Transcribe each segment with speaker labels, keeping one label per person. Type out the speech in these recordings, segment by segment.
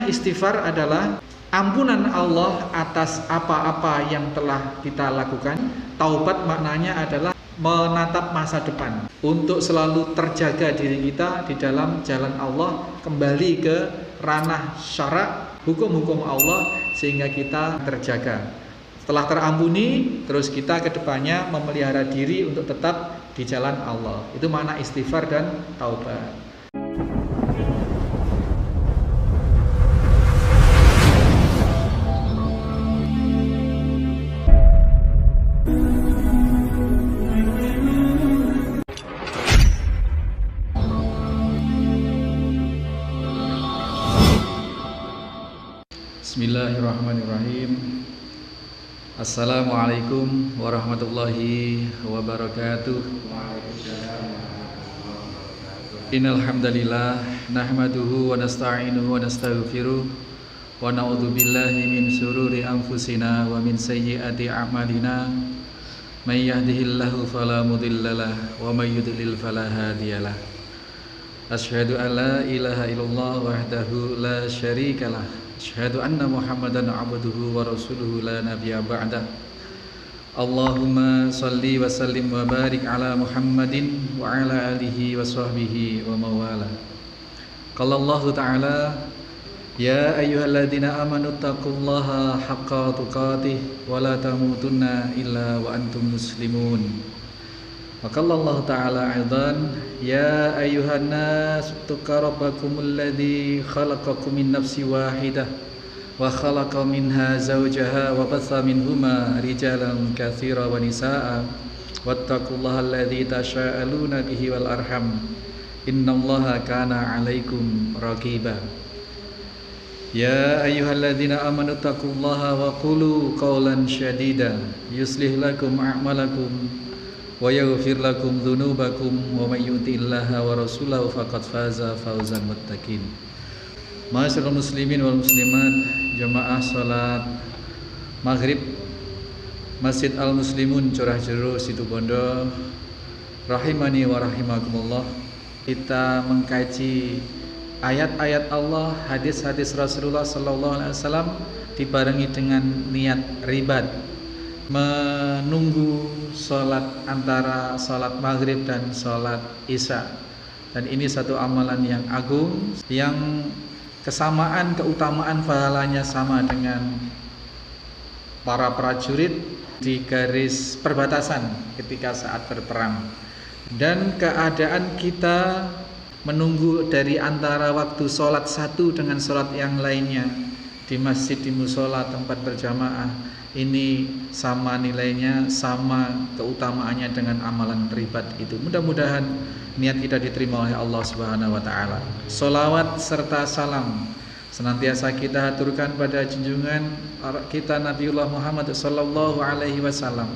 Speaker 1: Istighfar adalah ampunan Allah atas apa-apa yang telah kita lakukan. Taubat maknanya adalah menatap masa depan, untuk selalu terjaga diri kita di dalam jalan Allah, kembali ke ranah syarak, hukum-hukum Allah, sehingga kita terjaga. Setelah terampuni, terus kita kedepannya memelihara diri untuk tetap di jalan Allah. Itu makna istighfar dan taubat. Bismillahirrahmanirrahim. Assalamualaikum warahmatullahi wabarakatuh. Innal hamdalillah nahmaduhu wa nasta'inuhu wa nastaghfiruh wa na'udzu billahi min syururi anfusina wa min sayyiati a'malina. May yahdihillahu fala mudhillalah wa may yudlil fala hadiyalah. Asyhadu an la ilaha illallah wahdahu la syarikalah. Asyhadu anna Muhammadan abduhu wa rasuluhu la nabiyya ba'dah. Allahumma salli wa sallim wa barik ala Muhammadin wa ala alihi wa sahbihi wa mawala. Qala Allah ta'ala, ya ayyuhalladzina amanu taqullaha haqqa tuqatih wa la tamutunna illa wa antum muslimun. Wa qala Allah ta'ala aidan, ya ayyuhan nas tuqarrabakumul ladzi khalaqakum min nafsin wahidah wa khalaqa minha zawjaha wa batha minhuma rijalan katsira wa nisaa wattaqullaha alladzi tasaaluna bihi wal arham innallaha kana 'alaikum raqiba. Ya ayyuhalladzina amanu taqullaha wa qulu qawlan shadida yuslih lakum a'malakum wa yaghfir lakum dzunubakum wa may yuti'illaha wa rasulahu faqad faza fawzan muttaqin. Ma'asyiral muslimin wal muslimat, jamaah salat maghrib Masjid Al Muslimun Curah Jero Situbondo, rahimani wa rahimakumullah. Kita mengkaji ayat-ayat Allah, hadis-hadis Rasulullah sallallahu alaihi wasallam dibarengi dengan niat ribat, menunggu sholat antara sholat maghrib dan sholat isya. Dan ini satu amalan yang agung, yang kesamaan keutamaan pahalanya sama dengan para prajurit di garis perbatasan ketika saat berperang. Dan keadaan kita menunggu dari antara waktu sholat satu dengan sholat yang lainnya di masjid, di musola, tempat berjamaah, ini sama nilainya, sama keutamaannya dengan amalan ribat itu. Mudah-mudahan niat kita diterima oleh Allah Subhanahu wa taala. Sholawat serta salam senantiasa kita haturkan pada junjungan kita Nabiullah Muhammad sallallahu alaihi wasallam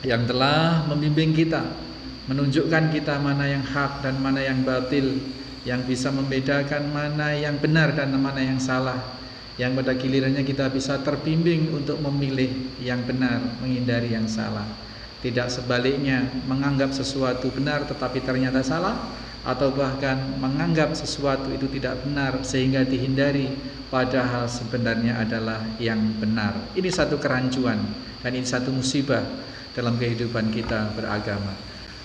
Speaker 1: yang telah membimbing kita, menunjukkan kita mana yang hak dan mana yang batil, yang bisa membedakan mana yang benar dan mana yang salah, yang pada gilirannya kita bisa terbimbing untuk memilih yang benar, menghindari yang salah. Tidak sebaliknya, menganggap sesuatu benar tetapi ternyata salah, atau bahkan menganggap sesuatu itu tidak benar sehingga dihindari padahal sebenarnya adalah yang benar. Ini satu kerancuan dan ini satu musibah dalam kehidupan kita beragama.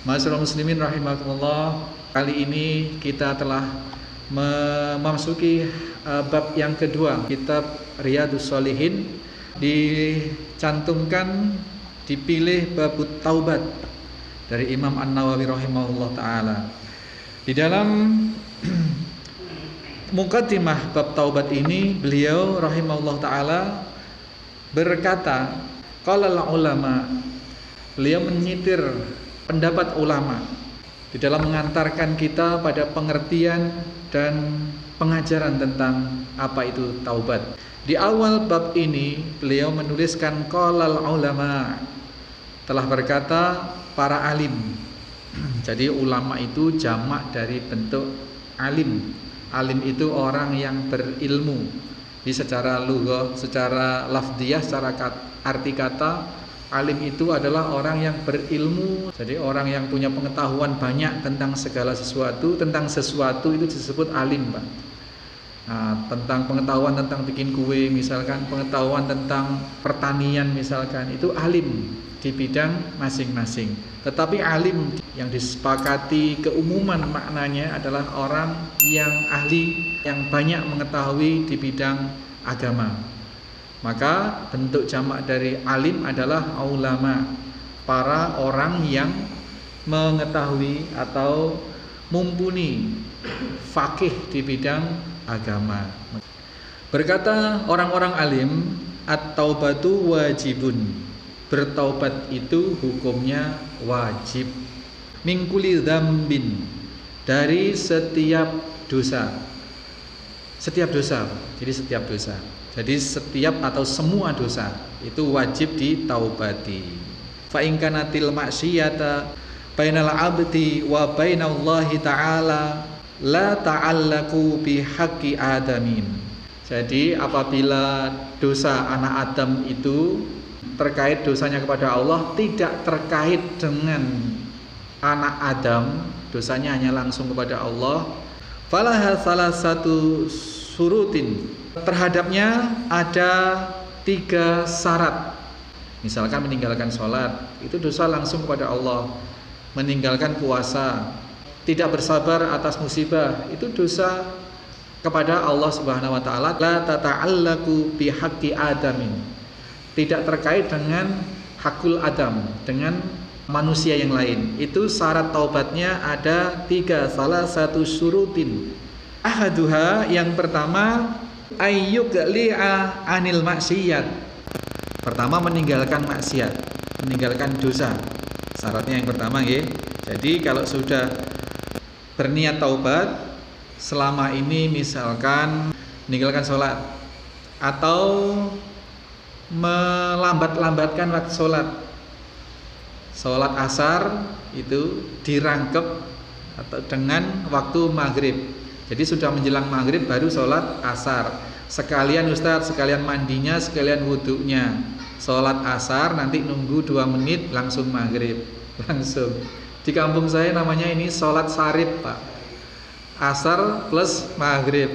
Speaker 1: Ma'asyiral muslimin rahimakumullah, kali ini kita telah memasuki bab yang kedua, kitab Riyadhus Shalihin. Dicantumkan, dipilih bab taubat dari Imam An-Nawawi rahimahullah ta'ala. Di dalam muqaddimah bab taubat ini, beliau rahimahullah ta'ala berkata, qala ulama, beliau menyitir pendapat ulama di dalam mengantarkan kita pada pengertian dan pengajaran tentang apa itu taubat. Di awal bab ini beliau menuliskan qalal ulama, telah berkata para alim. Jadi ulama itu jamak dari bentuk alim. Alim itu orang yang berilmu. Di secara lughah, secara lafdhiyah, secara arti kata, alim itu adalah orang yang berilmu. Jadi orang yang punya pengetahuan banyak tentang segala sesuatu, tentang sesuatu itu disebut alim, Pak. tentang pengetahuan tentang bikin kue misalkan, pengetahuan tentang pertanian misalkan, itu alim di bidang masing-masing. Tetapi alim yang disepakati keumuman maknanya adalah orang yang ahli, yang banyak mengetahui di bidang agama. Maka bentuk jamak dari alim adalah ulama, para orang yang mengetahui atau mumpuni, faqih di bidang agama. Berkata orang-orang alim, at-taubatu wajibun, bertaubat itu hukumnya wajib. Min kulli dzambin, dari setiap dosa. Setiap dosa, jadi setiap dosa. Jadi setiap atau semua dosa itu wajib ditaubati. Fa in kanatil maksiyata bainal abdi wa bainallahi ta'ala la ta'allaku bihaqqi adamin. Jadi apabila dosa anak Adam itu terkait dosanya kepada Allah, tidak terkait dengan anak Adam, dosanya hanya langsung kepada Allah. Falaha salah satu surutin, terhadapnya ada 3 syarat. Misalkan meninggalkan sholat, itu dosa langsung kepada Allah. Meninggalkan puasa, tidak bersabar atas musibah, itu dosa kepada Allah Subhanahu wa taala. La tata'allaku bihaqqi adamin, tidak terkait dengan hakul adam, dengan manusia yang lain. Itu syarat taubatnya ada 3, salah satu syurutin. Ahaduha, yang pertama, ayyuqli'a anil maksiyat. Pertama, meninggalkan maksiat, meninggalkan dosa. Syaratnya yang pertama nggih. Jadi kalau sudah berniat taubat, selama ini misalkan meninggalkan sholat atau melambat-lambatkan waktu sholat asar itu dirangkep atau dengan waktu maghrib. Jadi sudah menjelang maghrib baru sholat asar. Sekalian Ustadz, sekalian mandinya, sekalian wudhunya. Sholat asar nanti nunggu 2 menit langsung maghrib. Langsung. Di kampung saya namanya ini sholat sarip, Pak. Asar plus maghrib.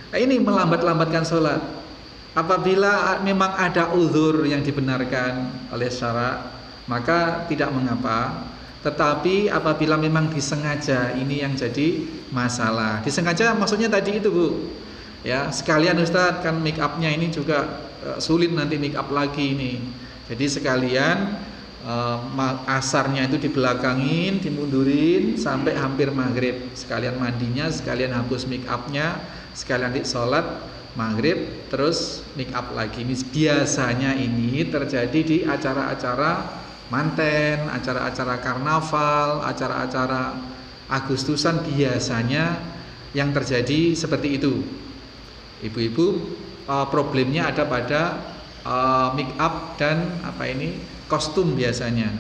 Speaker 1: Nah, ini melambat-lambatkan sholat. Apabila memang ada uzur yang dibenarkan oleh syara, maka tidak mengapa. Tetapi apabila memang disengaja, ini yang jadi masalah. Disengaja maksudnya tadi itu, Bu. Ya, sekalian Ustadz, kan make upnya ini juga sulit nanti make up lagi ini. Jadi sekalian asarnya itu dibelakangin, dimundurin sampai hampir maghrib. Sekalian mandinya, sekalian hapus make upnya, sekalian nanti sholat maghrib, terus make up lagi. Ini biasanya ini terjadi di acara-acara manten, acara-acara karnaval, acara-acara Agustusan, biasanya yang terjadi seperti itu. Ibu-ibu problemnya ada pada make up dan kostum biasanya.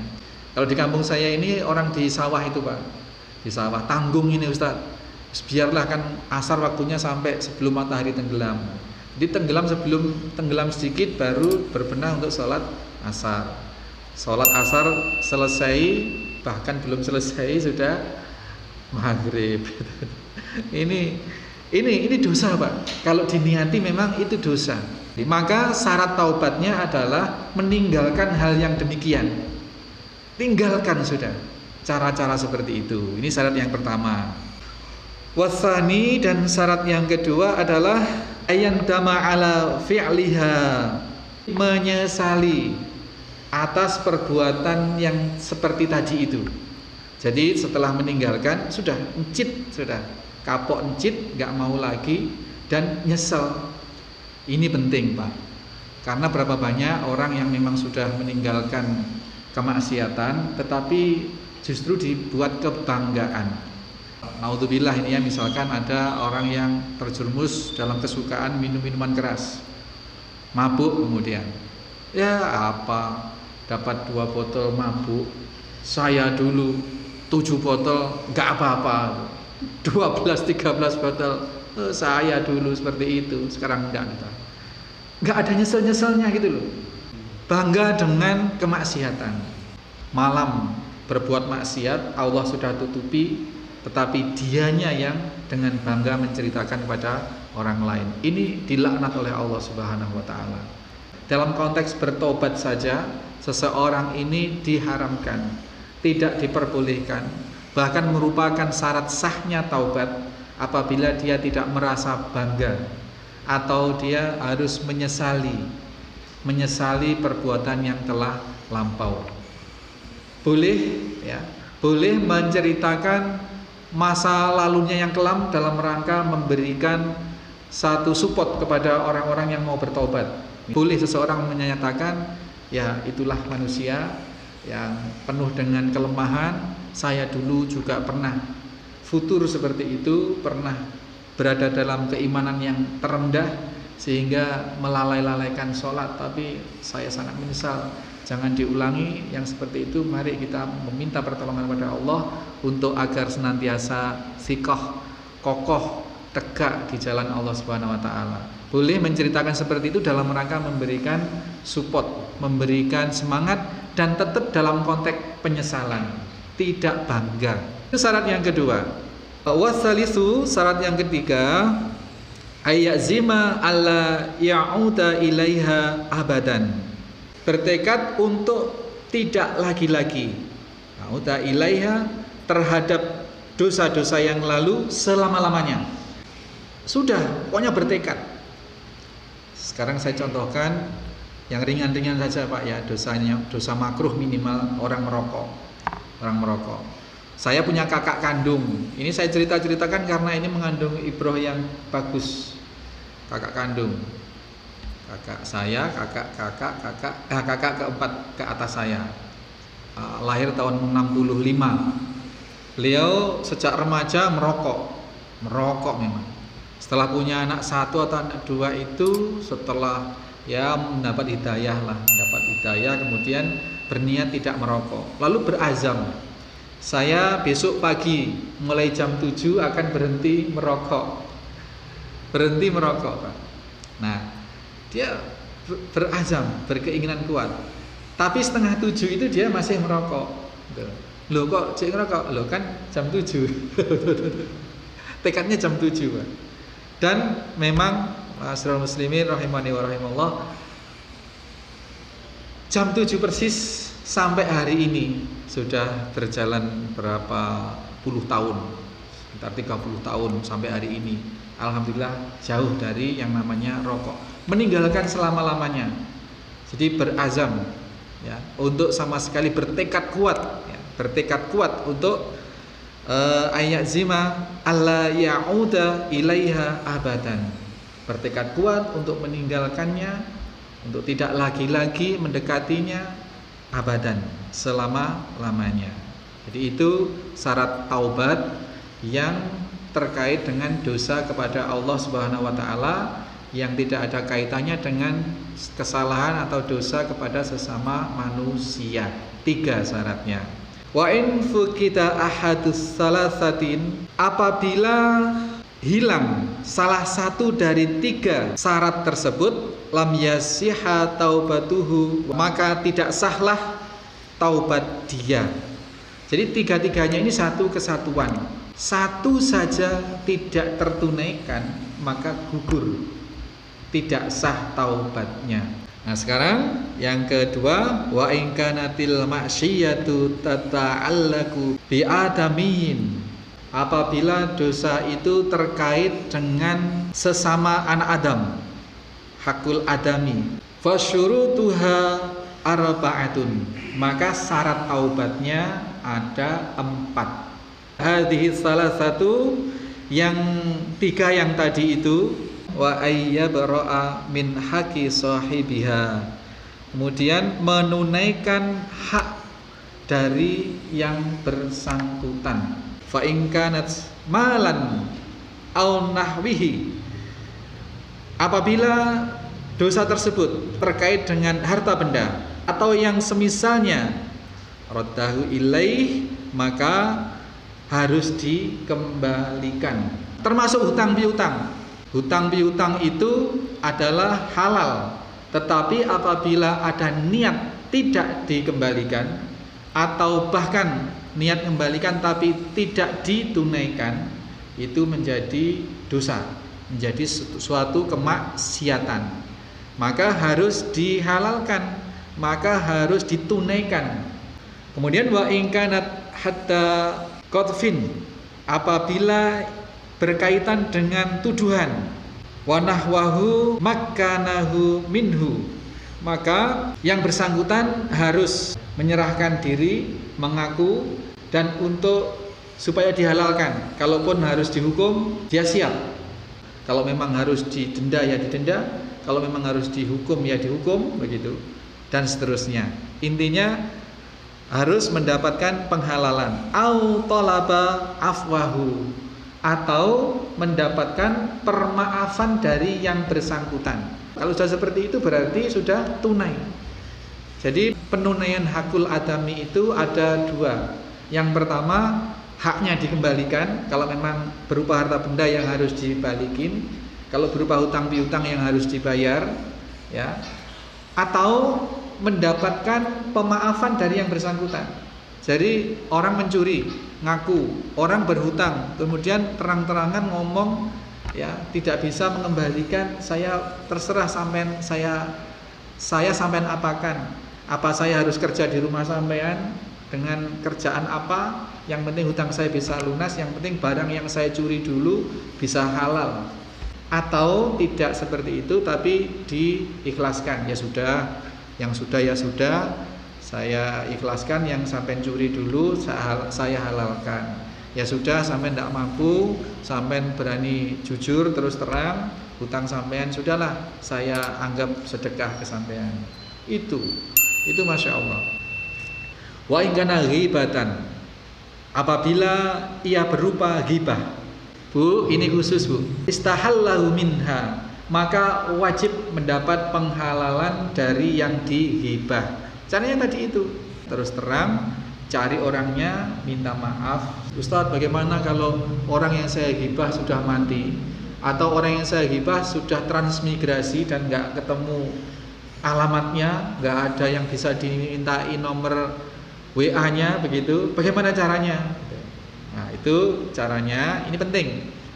Speaker 1: Kalau di kampung saya ini orang di sawah itu, Pak, di sawah tanggung ini Ustadz, biarlah kan asar waktunya sampai sebelum matahari tenggelam. Jadi sebelum tenggelam sedikit baru berbenah untuk sholat asar. Sholat asar selesai, bahkan belum selesai sudah maghrib. Ini dosa, Pak. Kalau diniati memang itu dosa. Maka syarat taubatnya adalah meninggalkan hal yang demikian. Tinggalkan sudah cara-cara seperti itu. Ini syarat yang pertama. Wasani, dan syarat yang kedua adalah ayandama ala fi'liha, menyesali atas perbuatan yang seperti tadi itu. Jadi setelah meninggalkan sudah encit, sudah kapok encit, nggak mau lagi dan nyesel. Ini penting, Pak, karena berapa banyak orang yang memang sudah meninggalkan kemaksiatan tetapi justru dibuat kebanggaan. Naudzubillah ini ya, misalkan ada orang yang terjerumus dalam kesukaan minum-minuman keras, mabuk, kemudian ya apa, dapat 2 botol mabuk, saya dulu 7 botol nggak apa-apa, 12-13 botol saya dulu seperti itu, sekarang enggak, nggak ada nyesel-nyeselnya gitu loh. Bangga dengan kemaksiatan. Malam berbuat maksiat, Allah sudah tutupi, tetapi dianya yang dengan bangga menceritakan kepada orang lain. Ini dilaknat oleh Allah Subhanahu wa taala. Dalam konteks bertobat saja, seseorang ini diharamkan, tidak diperbolehkan, bahkan merupakan syarat sahnya taubat apabila dia tidak merasa bangga atau dia harus menyesali perbuatan yang telah lampau. Boleh ya, boleh menceritakan masa lalunya yang kelam dalam rangka memberikan satu support kepada orang-orang yang mau bertobat. Boleh seseorang menyatakan, ya itulah manusia yang penuh dengan kelemahan, saya dulu juga pernah futur seperti itu, pernah berada dalam keimanan yang terendah sehingga melalai-lalaikan sholat, tapi saya sangat menyesal. Jangan diulangi yang seperti itu. Mari kita meminta pertolongan kepada Allah untuk agar senantiasa sikoh, kokoh, tegak di jalan Allah Subhanahu wa taala. Boleh menceritakan seperti itu dalam rangka memberikan support, memberikan semangat, dan tetap dalam konteks penyesalan, tidak bangga. Itu syarat yang kedua. Wasalisu, syarat yang ketiga, ayyazima alla ya'uda ilaiha abadan. Bertekad untuk tidak lagi-lagi ya'uda ilaiha, terhadap dosa-dosa yang lalu selama-lamanya. Sudah, pokoknya bertekad. Sekarang saya contohkan yang ringan-ringan saja Pak ya, dosanya, dosa makruh minimal orang merokok. Saya punya kakak kandung. Ini saya ceritakan karena ini mengandung ibroh yang bagus. Kakak kandung, kakak saya, kakak keempat ke atas saya, lahir tahun 65. Beliau sejak remaja merokok memang. Setelah punya anak satu atau anak dua itu, setelah ya mendapat hidayah, kemudian berniat tidak merokok, lalu berazam, saya besok pagi mulai jam 7 akan berhenti merokok Pak. Nah, dia berazam, berkeinginan kuat, tapi setengah 7 itu dia masih merokok. Loh kok cek ngerokok? Loh kan jam 7 tekadnya jam 7 Pak. Dan memang Ma'asyiral muslimin rahimani wa rahimallah, jam 7 persis sampai hari ini sudah berjalan berapa puluh tahun, sekitar 30 tahun sampai hari ini. Alhamdulillah jauh dari yang namanya rokok, meninggalkan selama-lamanya. Jadi berazam ya, untuk sama sekali bertekad kuat ya, untuk ayyazima alla ya'uda ilaiha abadan, bertekad kuat untuk meninggalkannya, untuk tidak lagi-lagi mendekatinya abadan, selama-lamanya. Jadi itu syarat taubat yang terkait dengan dosa kepada Allah Subhanahu wa taala yang tidak ada kaitannya dengan kesalahan atau dosa kepada sesama manusia. 3 syaratnya. Wa in fuqita ahadus salasatin, apabila hilang salah satu dari 3 syarat tersebut, lam yasiha taubatuhu, maka tidak sahlah taubat dia. Jadi 3-tiganya ini satu kesatuan. Satu saja tidak tertunaikan, maka gugur, tidak sah taubatnya. Nah sekarang yang kedua, wa in kanatil ma'siyatu tata'allaku bi adamin, apabila dosa itu terkait dengan sesama anak Adam, hakul adami, fasyurutuha arba'atun, maka syarat taubatnya ada 4. Hadhihi salah satu, yang 3 yang tadi itu, wa ayyabra'a min haqi sahibiha, kemudian menunaikan hak dari yang bersangkutan. Fa in kanat malan au nahwihi, apabila dosa tersebut terkait dengan harta benda atau yang semisalnya, raddahu ilaih, maka harus dikembalikan. Termasuk hutang piutang. Hutang piutang itu adalah halal, tetapi apabila ada niat tidak dikembalikan atau bahkan niat kembalikan tapi tidak ditunaikan, itu menjadi dosa. menjadi suatu kemaksiatan, maka harus dihalalkan, maka harus ditunaikan. Kemudian wa in kanat hatta qadfin, apabila berkaitan dengan tuduhan, wa nahwahu makkanahu minhu, maka yang bersangkutan harus menyerahkan diri, mengaku, dan untuk supaya dihalalkan. Kalaupun harus dihukum, dia siap. Kalau memang harus didenda, ya didenda. Kalau memang harus dihukum, ya dihukum, begitu. Dan seterusnya. Intinya harus mendapatkan penghalalan. Au talaba afwahu, atau mendapatkan permaafan dari yang bersangkutan. Kalau sudah seperti itu berarti sudah tunai. Jadi penunaian hakul adami itu ada dua. Yang pertama, haknya dikembalikan kalau memang berupa harta benda yang harus dibalikin, kalau berupa hutang piutang yang harus dibayar, ya, atau mendapatkan pemaafan dari yang bersangkutan. Jadi orang mencuri, ngaku, orang berhutang, kemudian terang-terangan ngomong, ya, tidak bisa mengembalikan, saya terserah sampean, saya sampean apakan, apa saya harus kerja di rumah sampean dengan kerjaan apa, yang penting hutang saya bisa lunas, yang penting barang yang saya curi dulu bisa halal. Atau tidak seperti itu tapi diikhlaskan, ya sudah, yang sudah ya sudah, saya ikhlaskan, yang sampai curi dulu saya halalkan. Ya sudah, sampai tidak mampu, sampai berani jujur terus terang, hutang sampean sudahlah, saya anggap sedekah ke sampean. Itu Masya Allah. Wa in kana ghibatan, apabila ia berupa ghibah. Bu, ini khusus Bu. Istahallahu minha, maka wajib mendapat penghalalan dari yang dighibah. Caranya tadi itu, terus terang, cari orangnya, minta maaf. Ustadz, bagaimana kalau orang yang saya ghibah sudah mati, atau orang yang saya ghibah sudah transmigrasi dan nggak ketemu alamatnya, nggak ada yang bisa dimintai nomor WA-nya, begitu, bagaimana caranya? Nah, itu caranya, ini penting.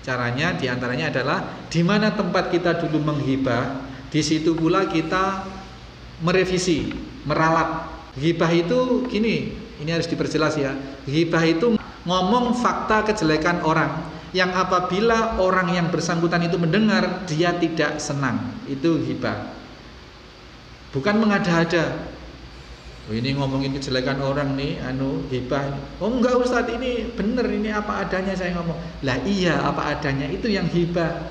Speaker 1: Caranya diantaranya adalah di mana tempat kita dulu menghibah, di situ pula kita merevisi, meralat. Ghibah itu gini, ini harus diperjelas ya. Ghibah itu ngomong fakta kejelekan orang, yang apabila orang yang bersangkutan itu mendengar, dia tidak senang. Itu ghibah. Bukan mengada-ada. Oh, ini ngomongin kejelekan orang nih, ghibah. Oh enggak Ustadz, ini bener, ini apa adanya saya ngomong. Lah iya, apa adanya itu yang ghibah.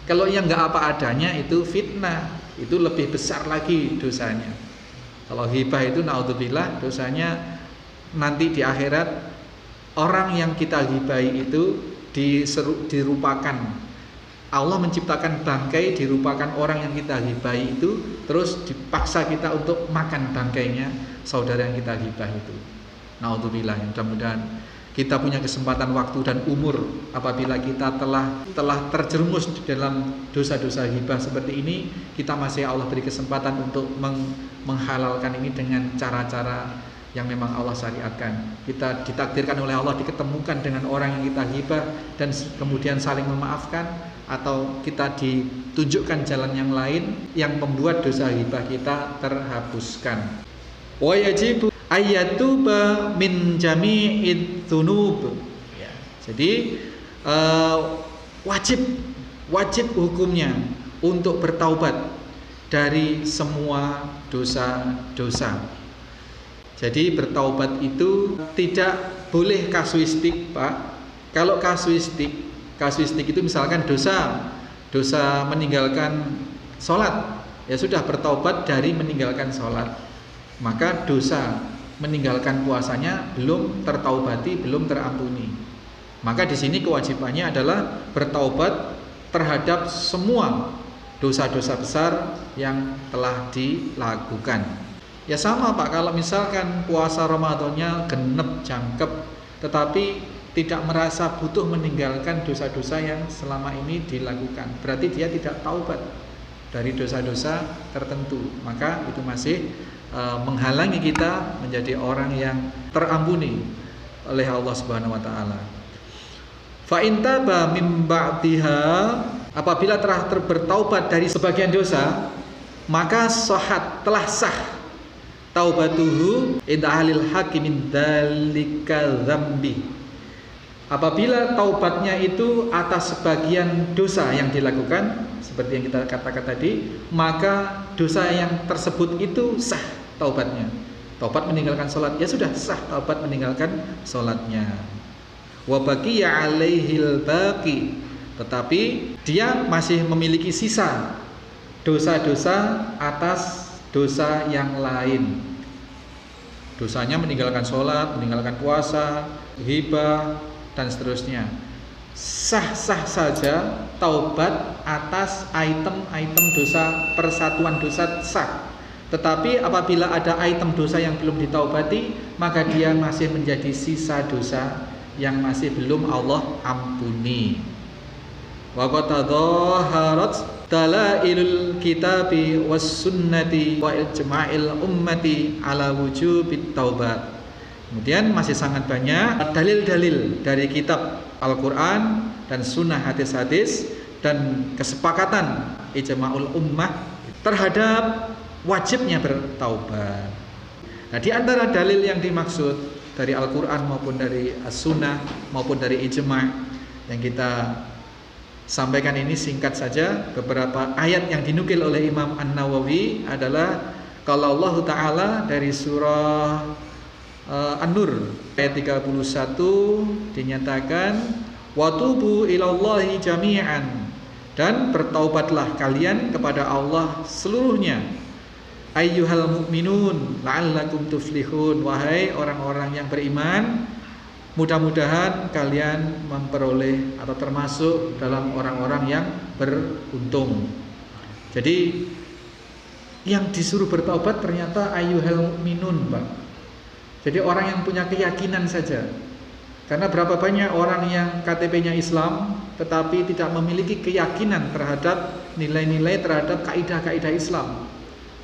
Speaker 1: Kalau yang enggak apa adanya itu fitnah, itu lebih besar lagi dosanya. Kalau ghibah itu naudzubillah, dosanya nanti di akhirat orang yang kita ghibahi itu dirupakan. Allah menciptakan bangkai, dirupakan orang yang kita ghibahi itu, terus dipaksa kita untuk makan bangkainya saudara yang kita ghibah itu. Naudzubillah, mudah-mudahan kita punya kesempatan waktu dan umur apabila kita telah terjerumus dalam dosa-dosa ghibah seperti ini, kita masih Allah beri kesempatan untuk menghalalkan ini dengan cara-cara yang memang Allah syariatkan. Kita ditakdirkan oleh Allah diketemukan dengan orang yang kita ghibah dan kemudian saling memaafkan, atau kita ditunjukkan jalan yang lain yang membuat dosa ghibah kita terhapuskan. Wa yajibu ayyatuba min jami'id dzunub. Ya, jadi wajib hukumnya untuk bertaubat dari semua dosa-dosa. Jadi bertaubat itu tidak boleh kasuistik, Pak. Kalau kasuistik itu misalkan dosa meninggalkan sholat, ya sudah bertaubat dari meninggalkan sholat. Maka dosa meninggalkan puasanya belum tertaubati, belum terampuni. Maka di sini kewajibannya adalah bertaubat terhadap semua dosa-dosa besar yang telah dilakukan. Ya sama Pak, kalau misalkan puasa Ramadannya genep jangkep, tetapi tidak merasa butuh meninggalkan dosa-dosa yang selama ini dilakukan, berarti dia tidak taubat dari dosa-dosa tertentu, maka itu masih menghalangi kita menjadi orang yang terampuni oleh Allah Subhanahu wa taala. Fa in taba mim ba'diha, Apabila telah bertaubat dari sebagian dosa, maka telah sah taubatuhu inda ahlil haqqi min dzalika dzambi. Apabila taubatnya itu atas sebagian dosa yang dilakukan, seperti yang kita katakan tadi, maka dosa yang tersebut itu sah taubatnya. Taubat meninggalkan sholat, ya sudah sah taubat meninggalkan sholatnya. Wa baqiya alaihil baqi, tetapi dia masih memiliki sisa dosa-dosa atas dosa yang lain. Dosanya meninggalkan sholat, meninggalkan puasa, hibah, dan seterusnya. Sah-sah saja taubat atas item-item dosa, persatuan dosa sah. Tetapi apabila ada item dosa yang belum ditaubati, maka dia masih menjadi sisa dosa yang masih belum Allah ampuni. Wa qad tadhaharat dalailul kitabi was sunnati wa ijma'il ummati ala wujubit taubat. Kemudian masih sangat banyak dalil-dalil dari kitab Al-Quran dan sunnah hadis-hadis dan kesepakatan ijma'ul ummah terhadap wajibnya bertaubat. Nah, di antara dalil yang dimaksud dari Al-Quran maupun dari As-Sunnah maupun dari ijma' yang kita sampaikan ini singkat saja. Beberapa ayat yang dinukil oleh Imam An-Nawawi adalah kalau Allah Ta'ala dari surah An-Nur ayat 31 dinyatakan watubu ilallahi jami'an, dan bertaubatlah kalian kepada Allah seluruhnya, ayyuhal mu'minun la'allakum tuflihun, wahai orang-orang yang beriman, mudah-mudahan kalian memperoleh atau termasuk dalam orang-orang yang beruntung. Jadi yang disuruh bertaubat ternyata ayyuhal mu'minun, Pak. Jadi orang yang punya keyakinan saja. Karena berapa banyak orang yang KTP-nya Islam tetapi tidak memiliki keyakinan terhadap nilai-nilai, terhadap kaidah-kaidah Islam.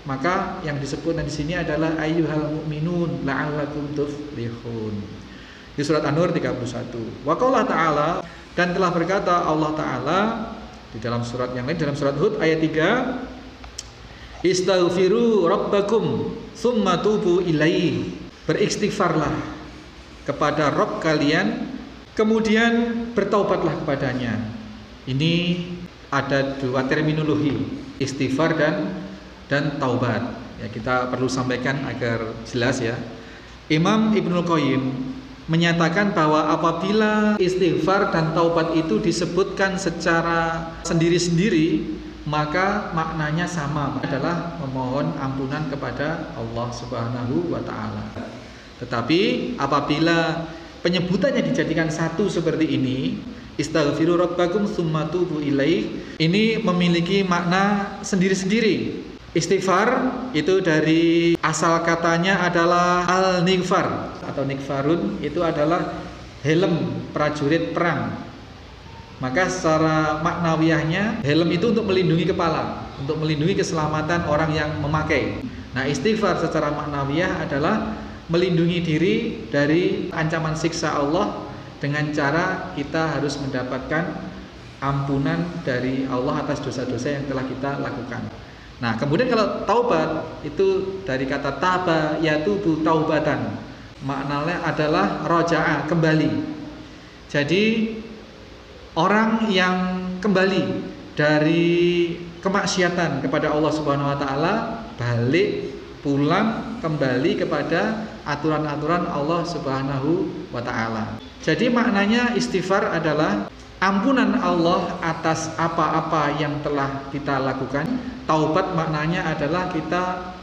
Speaker 1: Maka yang disebut di sini adalah ayyuhal mu'minun la'allakum tuflihun. Di surat An-Nur 31. Wa qala ta'ala, dan telah berkata Allah Ta'ala di dalam surat yang lain, dalam surat Hud ayat 3, istaghfiru rabbakum tsumma tubu ilaihi, beristighfarlah kepada Rabb kalian, kemudian bertaubatlah kepadanya. Ini ada dua terminologi, istighfar dan taubat. Ya, kita perlu sampaikan agar jelas ya. Imam Ibnul Qayyim menyatakan bahwa apabila istighfar dan taubat itu disebutkan secara sendiri-sendiri, maka maknanya sama, adalah memohon ampunan kepada Allah Subhanahu wa Ta'ala. Tetapi apabila penyebutannya dijadikan satu seperti ini, istaghfiru rabbakum tsumma tubu ilaih, ini memiliki makna sendiri-sendiri. Istighfar itu dari asal katanya adalah al-nighfar atau nighfarun, itu adalah helm prajurit perang. Maka secara maknawiyahnya helm itu untuk melindungi kepala, untuk melindungi keselamatan orang yang memakai. Nah, istighfar secara maknawiyah adalah melindungi diri dari ancaman siksa Allah dengan cara kita harus mendapatkan ampunan dari Allah atas dosa-dosa yang telah kita lakukan. Nah, kemudian kalau taubat itu dari kata taba yatubu taubatan, maknanya adalah roja'a, kembali. Jadi orang yang kembali dari kemaksiatan kepada Allah Subhanahu wa Ta'ala, balik pulang kembali kepada aturan-aturan Allah Subhanahu wa Ta'ala. Jadi maknanya istighfar adalah ampunan Allah atas apa-apa yang telah kita lakukan. Taubat maknanya adalah kita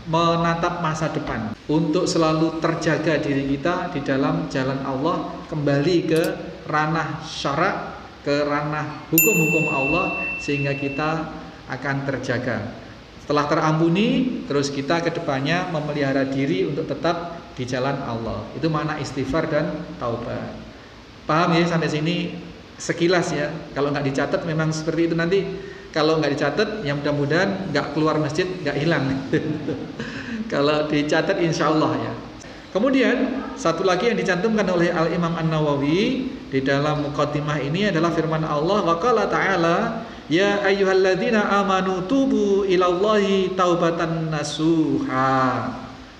Speaker 1: menatap masa depan untuk selalu terjaga diri kita di dalam jalan Allah, kembali ke ranah syarak, ke ranah hukum-hukum Allah, sehingga kita akan terjaga. Setelah terampuni, terus kita kedepannya memelihara diri untuk tetap di jalan Allah. Itu makna istighfar dan taubat. Paham ya sampai sini? Sekilas ya. Kalau nggak dicatat memang seperti itu nanti. Kalau nggak dicatat, ya mudah-mudahan nggak keluar masjid, nggak hilang. Kalau dicatat, insya Allah ya. Kemudian satu lagi yang dicantumkan oleh Al-Imam An-Nawawi di dalam muqaddimah ini adalah firman Allah, wa qala ta'ala Ya ayyuhalladzina amanu tubu ilallahi taubatan nasuha.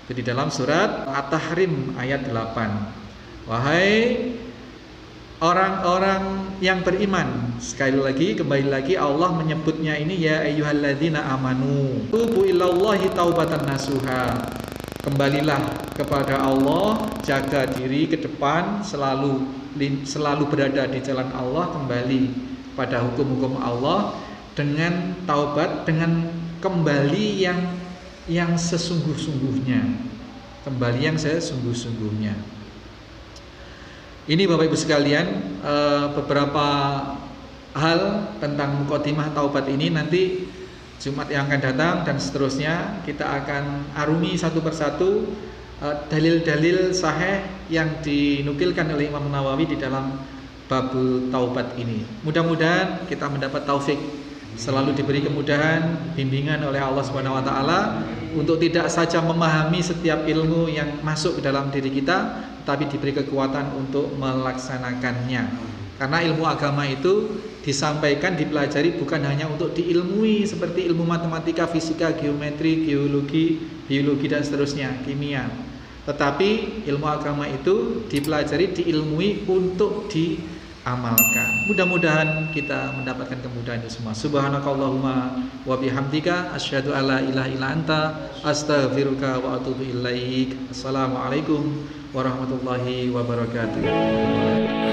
Speaker 1: Itu di dalam surat At-Tahrim ayat 8. Wahai orang-orang yang beriman, sekali lagi, kembali lagi Allah menyebutnya ini ya ayyuhalladzina amanu tubu ilallahi taubatan nasuha. Kembalilah kepada Allah, jaga diri ke depan, selalu berada di jalan Allah, kembali pada hukum-hukum Allah dengan taubat, dengan kembali yang sesungguh-sungguhnya. Kembali yang sesungguh-sungguhnya. Ini Bapak Ibu sekalian, beberapa hal tentang mukadimah taubat ini. Nanti Jumat yang akan datang dan seterusnya kita akan arungi satu persatu dalil-dalil sahih yang dinukilkan oleh Imam Nawawi di dalam babul taubat ini. Mudah-mudahan kita mendapat taufik, selalu diberi kemudahan, bimbingan oleh Allah Subhanahu wa taala untuk tidak saja memahami setiap ilmu yang masuk ke dalam diri kita, tapi diberi kekuatan untuk melaksanakannya. Karena ilmu agama itu disampaikan, dipelajari bukan hanya untuk diilmui seperti ilmu matematika, fisika, geometri, geologi, biologi dan seterusnya, kimia. Tetapi ilmu agama itu dipelajari, diilmui untuk diamalkan. Mudah-mudahan kita mendapatkan kemudahan itu semua. Subhanakallahumma wa bihamdika asyhadu alla ilaha illa anta astaghfiruka wa atubu ilaik. Assalamualaikum warahmatullahi wabarakatuh.